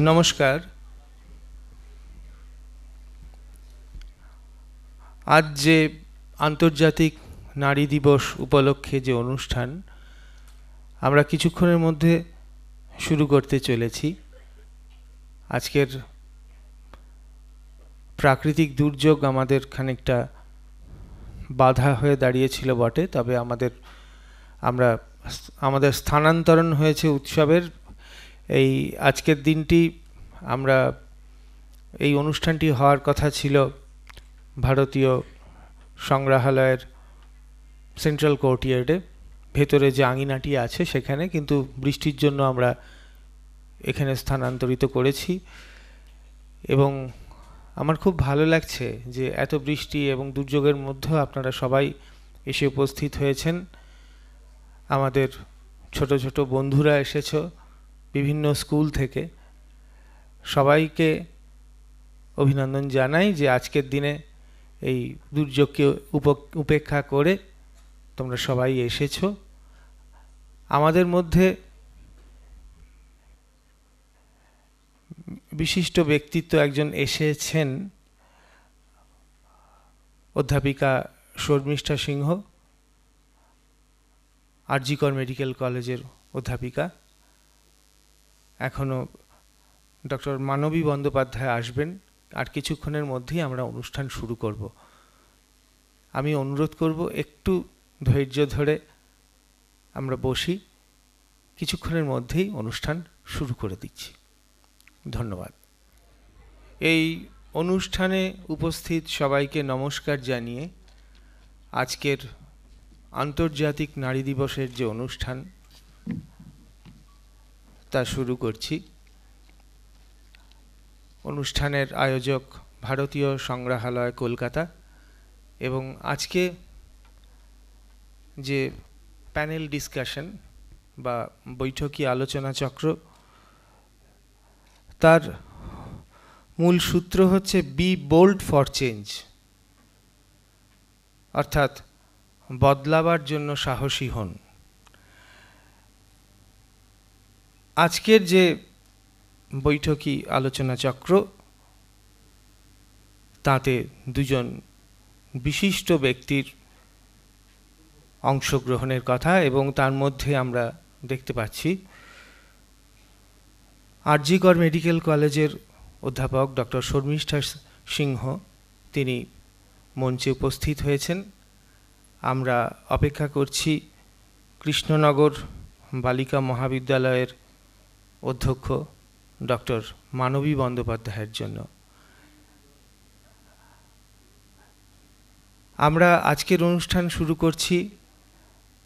নমস্কার। আজ যে আন্তর্জাতিক নারী দিবস উপলক্ষে যে অনুষ্ঠান আমরা কিছুক্ষণের মধ্যে শুরু করতে চলেছি, আজকের প্রাকৃতিক দুর্যোগ আমাদের খানিকটা বাধা হয়ে দাঁড়িয়েছিল বটে, তবে আমাদের স্থানান্তরণ হয়েছে উৎসবের। এই আজকের দিনটি আমরা এই অনুষ্ঠানটি হওয়ার কথা ছিল ভারতীয় সংগ্রহালয়ের সেন্ট্রাল কোর্টইয়ার্ডে, ভেতরে যে আঙিনাটি আছে সেখানে, কিন্তু বৃষ্টির জন্য আমরা এখানে স্থানান্তরিত করেছি। এবং আমার খুব ভালো লাগছে যে এত বৃষ্টি এবং দুর্যোগের মধ্যেও আপনারা সবাই এসে উপস্থিত হয়েছেন। আমাদের ছোট ছোট বন্ধুরা এসেছো বিভিন্ন স্কুল থেকে। সবাইকে অভিনন্দন জানাই যে আজকের দিনে এই দুর্যোগকে উপেক্ষা করে তোমরা সবাই এসেছো। আমাদের মধ্যে বিশিষ্ট ব্যক্তিত্ব একজন এসেছেন, অধ্যাপিকা শর্মিষ্ঠা সিংহ, আর.জি. কর মেডিকেল কলেজের অধ্যাপিকা। এখনও ডক্টর মানবী বন্দ্যোপাধ্যায় আসবেন, আর কিছুক্ষণের মধ্যেই আমরা অনুষ্ঠান শুরু করব। আমি অনুরোধ করব একটু ধৈর্য ধরে আমরা বসি, কিছুক্ষণের মধ্যেই অনুষ্ঠান শুরু করে দিচ্ছি। ধন্যবাদ। এই অনুষ্ঠানে উপস্থিত সবাইকে নমস্কার জানিয়ে আজকের আন্তর্জাতিক নারী দিবসের যে অনুষ্ঠান তা শুরু করছি। অনুষ্ঠানের আয়োজক ভারতীয় সংগ্রহালয় কলকাতা, এবং আজকে যে প্যানেল ডিসকাশন বা বৈঠকি আলোচনা চক্র, তার মূল সূত্র হচ্ছে বি বোল্ড ফর চেঞ্জ, অর্থাৎ বদলাবার জন্য সাহসী হন। আজকের যে বৈঠকি আলোচনা চক্র, তাতে দুজন বিশিষ্ট ব্যক্তির অংশগ্রহণের কথা, এবং তার মধ্যে আমরা দেখতে পাচ্ছি আর.জি. কর মেডিকেল কলেজের অধ্যাপক ডক্টর শর্মিষ্ঠা সিংহ, তিনি মঞ্চে উপস্থিত হয়েছেন। আমরা অপেক্ষা করছি কৃষ্ণনগর বালিকা মহাবিদ্যালয়ের অধ্যক্ষ ডক্টর মানবী বন্দ্যোপাধ্যায়ের জন্য। আমরা আজকের অনুষ্ঠান শুরু করছি।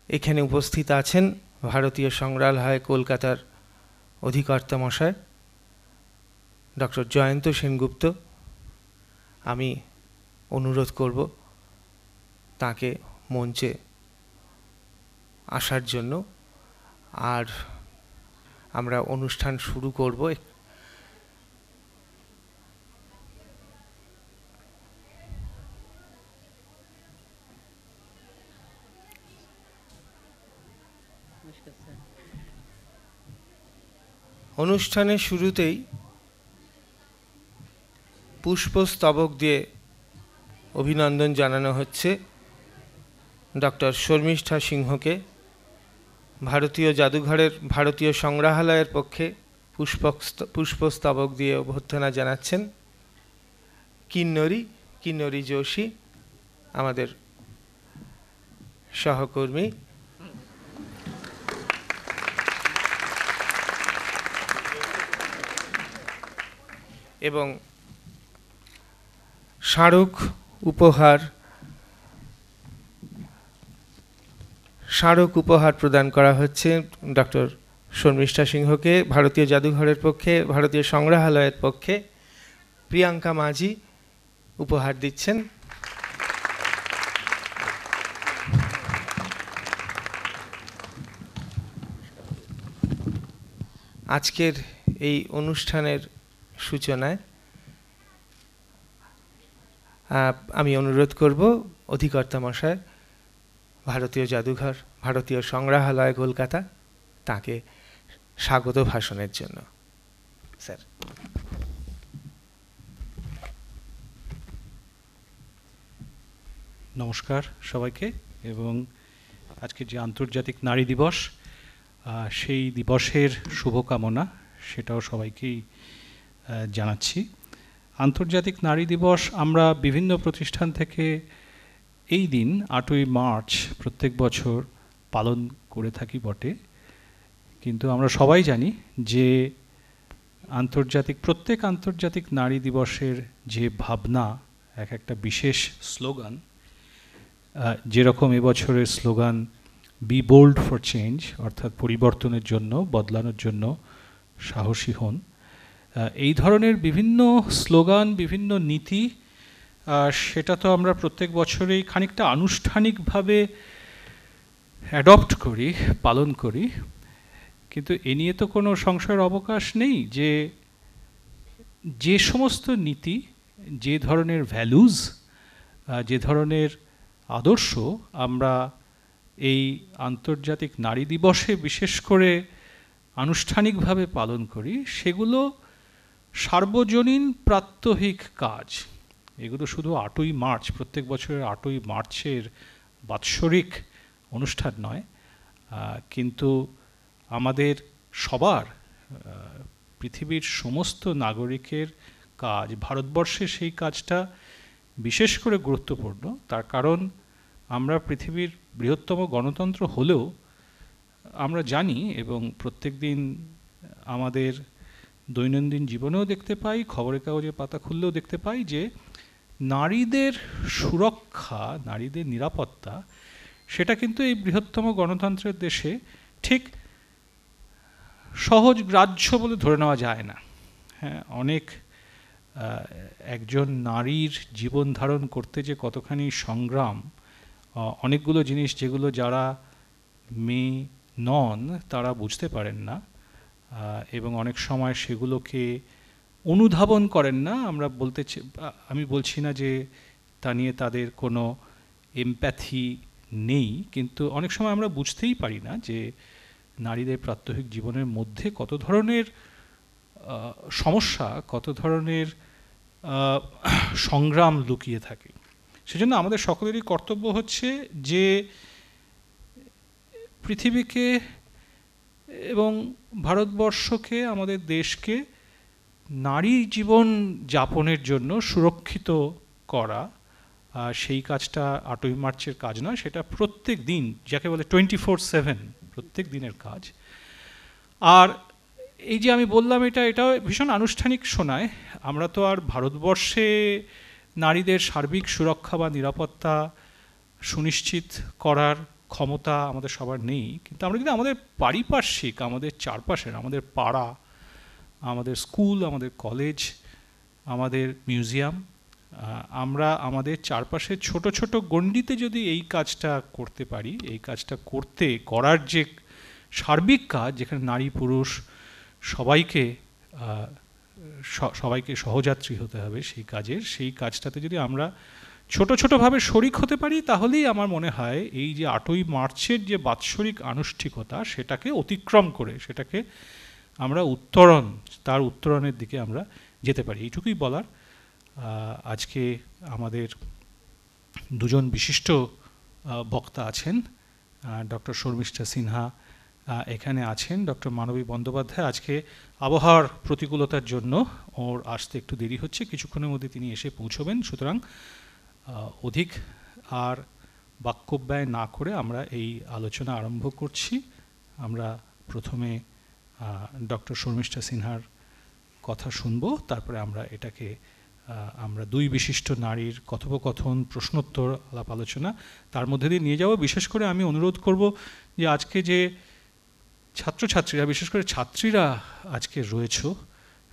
এখানে উপস্থিত আছেন ভারতীয় সংগ্রহালয় কলকাতার অধিকর্তা মশাই ডক্টর জয়ন্ত সেনগুপ্ত। আমি অনুরোধ করব তাকে মঞ্চে আসার জন্য, আর আমরা অনুষ্ঠান শুরু করব। অনুষ্ঠানের শুরুতেই পুষ্পস্তবক দিয়ে অভিনন্দন জানানো হচ্ছে ডক্টর শর্মিষ্ঠা সিংহকে। ভারতীয় জাদুঘরের ভারতীয় সংগ্রহালয়ের পক্ষে পুষ্পস্তবক দিয়ে অভ্যর্থনা জানাচ্ছেন কিন্নরী যোশী, আমাদের সহকর্মী। এবং স্মারক উপহার প্রদান করা হচ্ছে ডক্টর শর্মিষ্ঠা সিংহকে। ভারতীয় জাদুঘরের পক্ষে, ভারতীয় সংগ্রহালয়ের পক্ষে প্রিয়াঙ্কা মাঝি উপহার দিচ্ছেন। আজকের এই অনুষ্ঠানের সূচনায় আমি অনুরোধ করব অধিকর্তা মশাই, ভারতীয় জাদুঘর, ভারতীয় সংগ্রহালয় কলকাতা, তাকে স্বাগত ভাষণের জন্য। স্যার। নমস্কার সবাইকে, এবং আজকে যে আন্তর্জাতিক নারী দিবস, সেই দিবসের শুভকামনা সেটাও সবাইকেই জানাচ্ছি। আন্তর্জাতিক নারী দিবস আমরা বিভিন্ন প্রতিষ্ঠান থেকে এই দিন 8ই মার্চ প্রত্যেক বছর পালন করে থাকি বটে, কিন্তু আমরা সবাই জানি যে প্রত্যেক আন্তর্জাতিক নারী দিবসের যে ভাবনা, একটা বিশেষ স্লোগান, যেরকম এবছরের slogan be bold for change, অর্থাৎ পরিবর্তনের জন্য, বদলানোর জন্য সাহসী হন, এই ধরনের বিভিন্ন স্লোগান, বিভিন্ন নীতি, সেটা তো আমরা প্রত্যেক বছরেই খানিকটা আনুষ্ঠানিকভাবে অ্যাডপ্ট করি, পালন করি। কিন্তু এ নিয়ে তো কোনো সংশয়ের অবকাশ নেই যে যে সমস্ত নীতি, যে ধরনের ভ্যালুজ, যে ধরনের আদর্শ আমরা এই আন্তর্জাতিক নারী দিবসে বিশেষ করে আনুষ্ঠানিকভাবে পালন করি, সেগুলো সার্বজনীন প্রাত্যহিক কাজ। এগুলো শুধু 8ই মার্চ, প্রত্যেক বছরের 8ই মার্চের বাৎসরিক অনুষ্ঠান নয়, কিন্তু আমাদের সবার, পৃথিবীর সমস্ত নাগরিকের কাজ। ভারতবর্ষে সেই কাজটা বিশেষ করে গুরুত্বপূর্ণ, তার কারণ আমরা পৃথিবীর বৃহত্তম গণতন্ত্র হলেও আমরা জানি, এবং প্রত্যেক দিন আমাদের দৈনন্দিন জীবনেও দেখতে পাই, খবরের কাগজে পাতা খুললেও দেখতে পাই যে নারীদের সুরক্ষা, নারীদের নিরাপত্তা, সেটা কিন্তু এই বৃহত্তম গণতন্ত্রের দেশে ঠিক সহজ গ্রাহ্য বলে ধরে নেওয়া যায় না। হ্যাঁ, অনেক একজন নারীর জীবন ধারণ করতে যে কতখানি সংগ্রাম, অনেকগুলো জিনিস যেগুলো যারা মেয়ে নন তারা বুঝতে পারেন না, এবং অনেক সময় সেগুলোকে অনুধাবন করেন না। আমি বলছি না যে তা নিয়ে তাদের কোনো এমপ্যাথি নেই, কিন্তু অনেক সময় আমরা বুঝতেই পারি না যে নারীদের প্রাত্যহিক জীবনের মধ্যে কত ধরনের সমস্যা, কত ধরনের সংগ্রাম লুকিয়ে থাকে। সেজন্য আমাদের সকলেরই কর্তব্য হচ্ছে যে পৃথিবীকে এবং ভারতবর্ষকে, আমাদের দেশকে নারী জীবন যাপনের জন্য সুরক্ষিত করা। সেই কাজটা 8ই মার্চের কাজ নয়, সেটা প্রত্যেক দিন, যাকে বলে 24/7, প্রত্যেক দিনের কাজ। আর এই যে আমি বললাম, এটাও ভীষণ আনুষ্ঠানিক শোনায়। আমরা তো আর ভারতবর্ষে নারীদের সার্বিক সুরক্ষা বা নিরাপত্তা সুনিশ্চিত করার ক্ষমতা আমাদের সবার নেই, কিন্তু আমরা যদি আমাদের পারিপার্শ্বিক, আমাদের চারপাশের, আমাদের পাড়া, আমাদের স্কুল, আমাদের কলেজ, আমাদের মিউজিয়াম, আমরা আমাদের চারপাশের ছোট ছোট গণ্ডিতে যদি এই কাজটা করতে পারি, এই কাজটা করার যে সার্বিক কাজ, যেখানে নারী পুরুষ সবাইকে সহযাত্রী হতে হবে সেই কাজটাতে যদি আমরা ছোট ছোটোভাবে শরিক হতে পারি, তাহলেই আমার মনে হয় এই যে 8ই মার্চের যে বাৎসরিক আনুষ্ঠানিকতা, সেটাকে অতিক্রম করে, সেটাকে আমরা তার উত্তরণের দিকে আমরা যেতে পারি। এইটুকুই বলার। আজকে আমাদের দুজন বিশিষ্ট বক্তা আছেন। ডক্টর শর্মিষ্ঠা সিনহা এখানে আছেন, ডক্টর মানবী বন্দ্যোপাধ্যায় আজকে আবহাওয়ার প্রতিকূলতার জন্য ওর আসতে একটু দেরি হচ্ছে, কিছুক্ষণের মধ্যে তিনি এসে পৌঁছবেন। সুতরাং অধিক আর বাক্যব্যয় না করে আমরা এই আলোচনা আরম্ভ করছি। আমরা প্রথমে ডক্টর শর্মিষ্ঠা সিনহার কথা শুনব, তারপরে আমরা দুই বিশিষ্ট নারীর কথোপকথন, প্রশ্নোত্তর, আলাপ আলোচনা তার মধ্যে দিয়ে নিয়ে যাব। বিশেষ করে আমি অনুরোধ করব যে আজকে যে ছাত্রছাত্রীরা, বিশেষ করে ছাত্রীরা আজকে রয়েছো,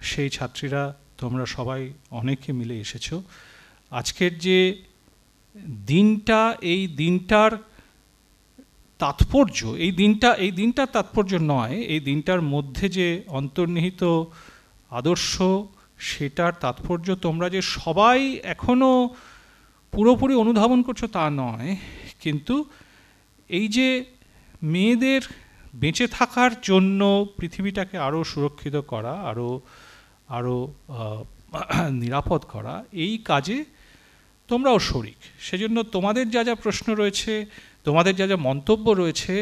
সেই ছাত্রীরা তোমরা সবাই অনেকে মিলে এসেছো। আজকের যে দিনটা, এই দিনটার তাৎপর্য, এই দিনটার তাৎপর্য নয়, এই দিনটার মধ্যে যে অন্তর্নিহিত আদর্শ, সেটার তাৎপর্য তোমরা যে সবাই এখনো পুরোপুরি অনুধাবন করছো তা নয়, কিন্তু এই যে মেয়েদের বেঁচে থাকার জন্য পৃথিবীটাকে আরও সুরক্ষিত করা, আরও আরও নিরাপদ করা, এই কাজে তোমরাও শরিক। সেজন্য তোমাদের যা যা প্রশ্ন রয়েছে, তোমাদের যা যা মন্তব্য রয়েছে,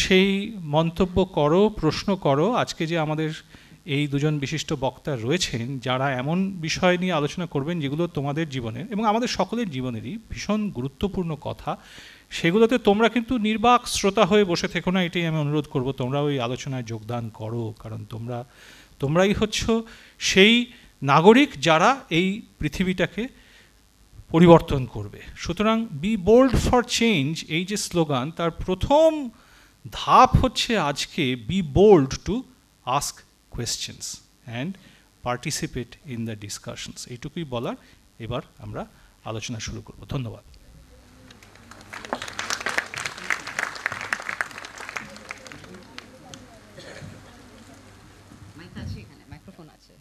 সেই মন্তব্য করো, প্রশ্ন করো। আজকে যে আমাদের এই দুজন বিশিষ্ট বক্তা রয়েছেন যারা এমন বিষয় নিয়ে আলোচনা করবেন যেগুলো তোমাদের জীবনের এবং আমাদের সকলের জীবনেরই ভীষণ গুরুত্বপূর্ণ কথা, সেগুলোতে তোমরা কিন্তু নির্বাক শ্রোতা হয়ে বসে থেকো না, এটাই আমি অনুরোধ করব। তোমরা ওই আলোচনায় যোগদান করো, কারণ তোমরাই হচ্ছ সেই নাগরিক যারা এই পৃথিবীটাকে পরিবর্তন করবে। সুতরাং বি বোল্ড ফর চেঞ্জ, এই যে স্লোগান, তার প্রথম ধাপ হচ্ছে আজকে be bold to ask questions and participate in the discussions। এইটুকুই বলার। এবার আমরা আলোচনা শুরু করব। ধন্যবাদ। মাইক্রোফোন আছে।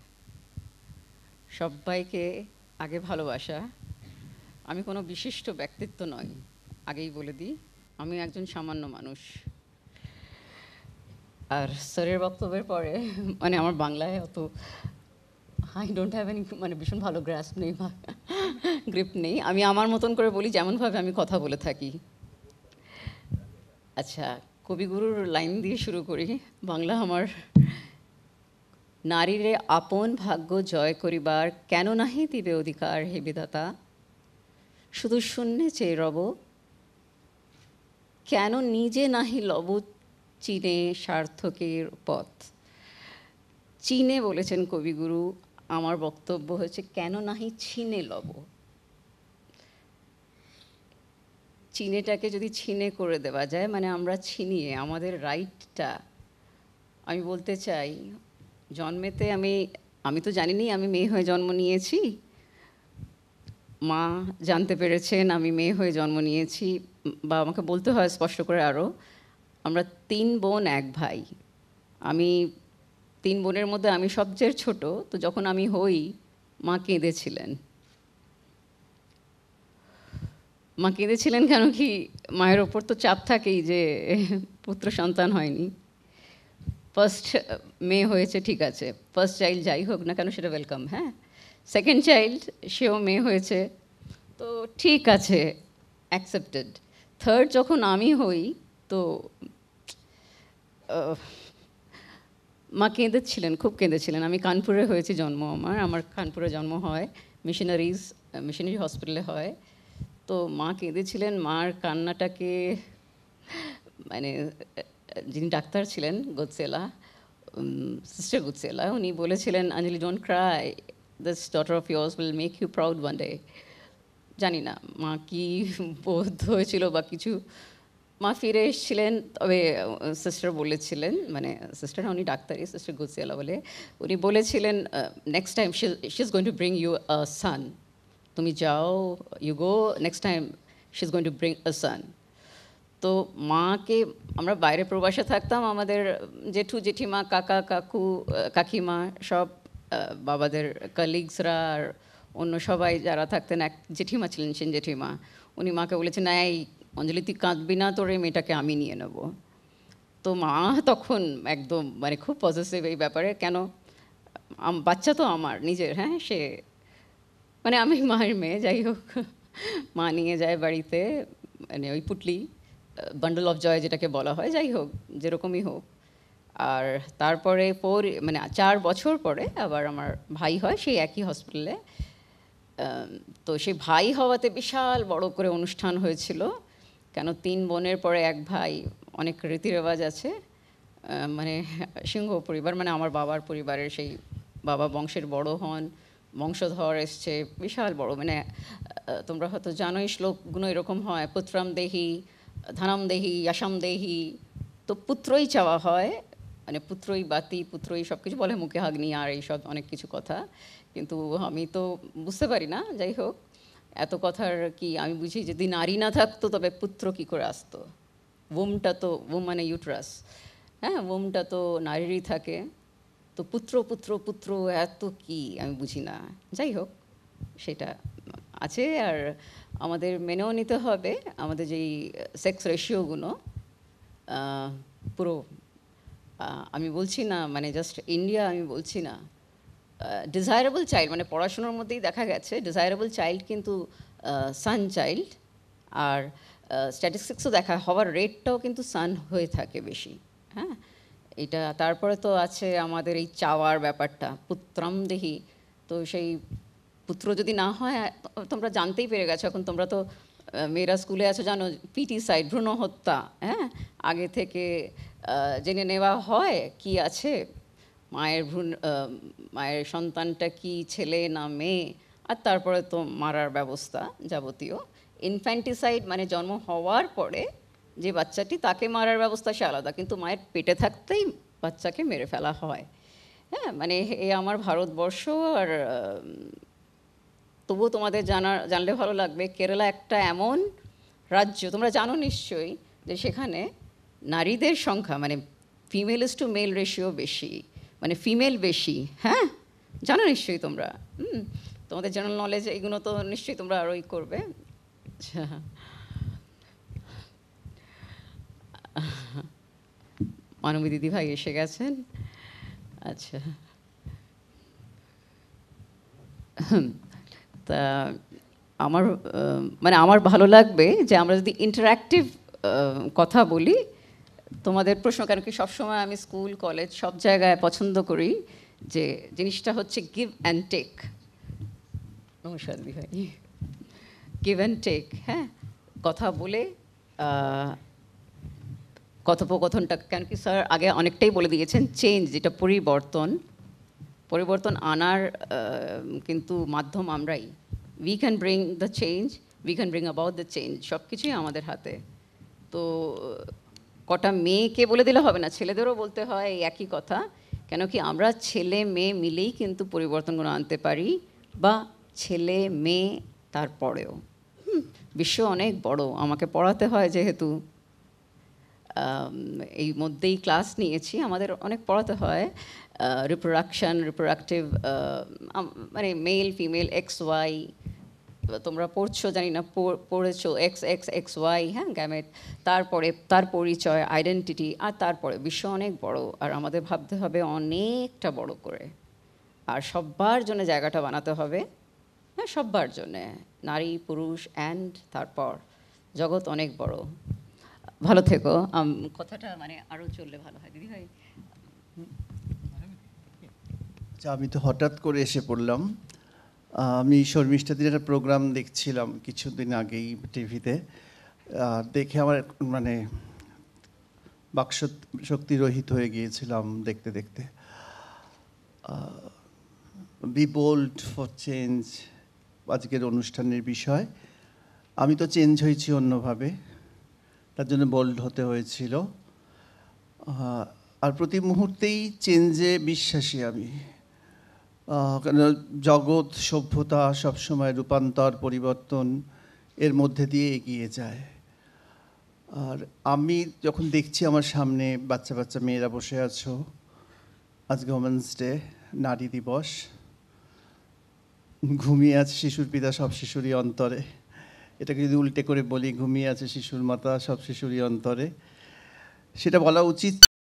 সবাইকে আগে ভালোবাসা। আমি কোনো বিশিষ্ট ব্যক্তিত্ব নই, আগেই বলে দিই। আমি একজন সামান্য মানুষ। আর স্যারের বক্তব্যের পরে মানে আমার বাংলায় অত আই ডোন্ট হ্যাভ এনি মানে ভীষণ ভালো গ্রাস্প নেই বা গ্রিপ নেই। আমি আমার মতন করে বলি যেমনভাবে আমি কথা বলে থাকি। আচ্ছা, কবিগুরুর লাইন দিয়ে শুরু করি। বাংলা আমার। নারীরে আপন ভাগ্য জয় করিবার কেন নাহি দিবে অধিকার হে বিধাতা, শুধু শূন্যে চেয়ে রব কেন নিজে নাহি লব চীনে সার্থকের পথ। চীনে বলেছেন কবিগুরু, আমার বক্তব্য হচ্ছে কেন নাহি ছিনে লব। চীনেটাকে যদি ছিনে করে দেওয়া যায়, মানে আমরা ছিনিয়ে আমাদের রাইটটা, আমি বলতে চাই জন্মেতে আমি তো জানিনি আমি মেয়ে হয়ে জন্ম নিয়েছি। মা জানতে পেরেছেন আমি মেয়ে হয়ে জন্ম নিয়েছি, বা আমাকে বলতে হয় স্পষ্ট করে আরও, আমরা 3 বোন 1 ভাই। আমি 3 বোনের মধ্যে আমি সবচেয়ে ছোট। তো যখন আমি হই, মা কেঁদেছিলেন। মা কেঁদেছিলেন কেন কি, মায়ের ওপর তো চাপ থাকেই যে পুত্র সন্তান হয়নি। ফার্স্ট মেয়ে হয়েছে, ঠিক আছে, ফার্স্ট চাইল্ড যাই হোক না কেন সেটা ওয়েলকাম, হ্যাঁ। সেকেন্ড চাইল্ড, সেও মেয়ে হয়েছে, তো ঠিক আছে, অ্যাকসেপ্টেড। থার্ড যখন আমি হই, তো মা কেঁদেছিলেন, খুব কেঁদেছিলেন। আমি কানপুরে হয়েছি জন্ম, আমার কানপুরে জন্ম হয়, মিশনারি হসপিটালে হয়। তো মা কেঁদেছিলেন। মার কান্নাটাকে মানে যিনি ডাক্তার ছিলেন, গোদসেলা, সিস্টার গোদসেলা, উনি বলেছিলেন, Anjali don't cry, this daughter of years will make you proud one day. জানি না মা কি বোধ হয়েছিল বা কিছু। মা ফিরে এসেছিলেন, তবে সিস্টার বলেছিলেন, মানে সিস্টার না, উনি ডাক্তারই, সিস্টার গোদসেলা বলে, উনি বলেছিলেন next time she is going to bring you a son. তুমি যাও, you go, next time she is going to bring a son. তো মাকে, আমরা বাইরে প্রবাসে থাকতাম, আমাদের জেঠু জেঠিমা, কাকা কাকু কাকিমা সব বাবাদের কালিগসরা আর অন্য সবাই যারা থাকতেন, এক জেঠিমা ছিলেন, সেন জেঠিমা, উনি মাকে বলেছেন, এই অঞ্জলি তুই কাঁদবি না, তোর এই মেয়েটাকে আমি নিয়ে নেব। তো মা তখন একদম মানে খুব পজিটিভ এই ব্যাপারে, কেন বাচ্চা তো আমার নিজের, হ্যাঁ, সে মানে আমি মায়ের মেয়ে, যাই হোক। মা নিয়ে যায় বাড়িতে, মানে ওই পুটলি, বান্ডল অফ জয় যেটাকে বলা হয়, যাই হোক যেরকমই হোক। আর তারপরে মানে 4 বছর পরে আবার আমার ভাই হয় সেই একই হসপিটালে। তো সেই ভাই হওয়াতে বিশাল বড় করে অনুষ্ঠান হয়েছিল, কেন 3 বোনের পরে 1 ভাই, অনেক রীতিরেওয়াজ আছে। মানে সিংহ পরিবার, মানে আমার বাবার পরিবারের, সেই বাবা বংশের বড় হন, বংশধর এসছে, বিশাল বড়, মানে তোমরা হয়তো জানোই শ্লোকগুলো এরকম হয়, পুত্রম দেহি, ধনম দেহি, যশম দেহি। তো পুত্রই চাওয়া হয়, মানে পুত্রই বাতি, পুত্রই সব কিছু বলে, মুখে হাগ্নি আর এইসব অনেক কিছু কথা, কিন্তু আমি তো বুঝতে পারি না। যাই হোক, এত কথার কি আমি বুঝি, যদি নারী না থাকতো তবে পুত্র কি করে আসতো। ওমটা তো, ওম মানে ইউট্রাস, হ্যাঁ, ওমটা তো নারীরই থাকে, তো পুত্র পুত্র পুত্র এত কি আমি বুঝি না। যাই হোক, সেটা আছে। আর আমাদের মেনেও নিতে হবে আমাদের যেই সেক্স রেশিওগুলো, পুরো আমি বলছি না মানে জাস্ট ইন্ডিয়া, আমি বলছি না, ডিজায়ারেবল চাইল্ড, মানে পড়াশোনার মধ্যেই দেখা গেছে ডিজায়ারেবল চাইল্ড কিন্তু সান চাইল্ড, আর স্ট্যাটিস্টিক্সও দেখা হওয়ার রেটটাও কিন্তু সান হয়ে থাকে বেশি। হ্যাঁ, এটা তারপরে তো আছে আমাদের এই চাওয়ার ব্যাপারটা, পুত্রম দেহি। তো সেই পুত্র যদি না হয়, তোমরা জানতেই পেরে গেছো এখন, তোমরা তো মেয়েরা স্কুলে আছো জানো, পিটিসাইড, ভ্রূণ হত্যা, হ্যাঁ, আগে থেকে জেনে নেওয়া হয় কি আছে, মায়ের সন্তানটা কি ছেলে না মেয়ে, আর তারপরে তো মারার ব্যবস্থা যাবতীয়। ইনফ্যান্টিসাইড মানে জন্ম হওয়ার পরে যে বাচ্চাটি, তাকে মারার ব্যবস্থা সে আলাদা, কিন্তু মায়ের পেটে থাকতেই বাচ্চাকে মেরে ফেলা হয়। হ্যাঁ, মানে এ আমার ভারতবর্ষ। আর তবুও তোমাদের জানলে ভালো লাগবে, কেরালা একটা এমন রাজ্য, তোমরা জানো নিশ্চয়ই, যে সেখানে নারীদের সংখ্যা মানে female is two mail ratio বেশি, মানে ফিমেল বেশি। হ্যাঁ, জানো নিশ্চয়ই তোমরা। তোমাদের জেনারেল নলেজ এগুলো তো নিশ্চয়ই তোমরা আরোই করবে। আচ্ছা, মানবী দিদি ভাই এসে গেছেন। আচ্ছা, তা আমার ভালো লাগবে যে আমরা যদি ইন্টারঅ্যাক্টিভ কথা বলি। তোমাদের প্রশ্ন, কেন কি সবসময় আমি স্কুল কলেজ সব জায়গায় পছন্দ করি যে জিনিসটা হচ্ছে গিভ অ্যান্ড টেক। নমস্কার দিদি ভাই। গিভ অ্যান্ড টেক, হ্যাঁ, কথা বলে কথোপকথনটা, কেন কি স্যার আগে অনেকটাই বলে দিয়েছেন, চেঞ্জ যেটা পরিবর্তন আনার কিন্তু মাধ্যম আমরাই। We can bring the change, we can bring about the change, সব কিছুই আমাদের হাতে। তো কটা মেয়েকে বলে দিলে হবে না, ছেলেদেরও বলতে হয় এই একই কথা। কেন কি আমরা ছেলে মেয়ে মিলেই কিন্তু পরিবর্তনগুলো আনতে পারি, বা ছেলে মেয়ে তারপরেও। বিশ্ব অনেক বড়, আমাকে পড়াতে হয় যেহেতু, এই মধ্যেই ক্লাস নিয়েছি, আমাদের অনেক পড়াতে হয় রিপ্রোডাকটিভ, মানে মেল ফিমেল এক্স ওয়াই, তোমরা পড়ছো জানি না, পড়েছো এক্স এক্স এক্স ওয়াই, হ্যাঁ, গ্যামেট, তারপরে তার পরিচয়, আইডেন্টিটি, আর তারপরে বিশ্ব অনেক বড়, আর আমাদের ভাবতে হবে অনেকটা বড় করে, আর সব্বার জন্য জায়গাটা বানাতে হবে। হ্যাঁ, সব্বার জন্যে, নারী পুরুষ অ্যান্ড তারপর জগৎ অনেক বড়। ভালো থেকো। কথাটা মানে আরও চললে ভালো হয় দিদি ভাই। আচ্ছা, আমি তো হঠাৎ করে এসে পড়লাম। আমি শর্মিষ্ঠাদির একটা প্রোগ্রাম দেখছিলাম কিছুদিন আগেই টিভিতে, দেখে আমার মানে বাকশক্তি রহিত হয়ে গিয়েছিলাম দেখতে দেখতে। বি বোল্ড ফর চেঞ্জ আজকের অনুষ্ঠানের বিষয়। আমি তো চেঞ্জ হয়েছি অন্যভাবে, তার জন্য বোল্ড হতে হয়েছিল। আর প্রতি মুহূর্তেই চেঞ্জে বিশ্বাসী আমি, কেন জগৎ সভ্যতা সবসময় রূপান্তর পরিবর্তন এর মধ্যে দিয়ে এগিয়ে যায়। আর আমি যখন দেখছি আমার সামনে বাচ্চা বাচ্চা মেয়েরা বসে আছো, আজকে ওমেন্স ডে, নারী দিবস, ঘুমিয়ে আছে শিশুর পিতা সব শিশুরই অন্তরে, এটাকে যদি উল্টে করে বলি, ঘুমিয়ে আছে শিশুর মাতা সব শিশুরই অন্তরে, সেটা বলা উচিত